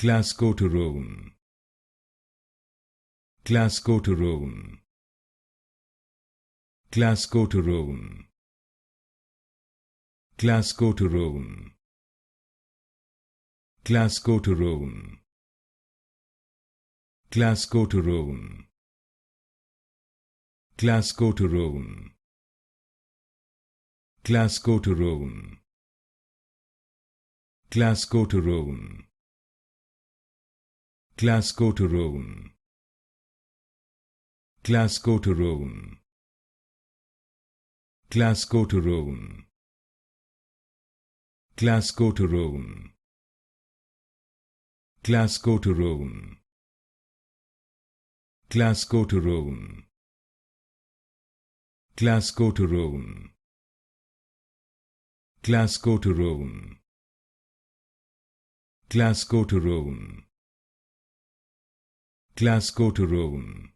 Clascoterone, Clascoterone, Clascoterone, Clascoterone, Clascoterone, Clascoterone, Clascoterone, Clascoterone, Clascoterone, Clascoterone, Clascoterone, Clascoterone, Clascoterone, Clascoterone, Clascoterone, Clascoterone, Clascoterone, Clascoterone, Clascoterone,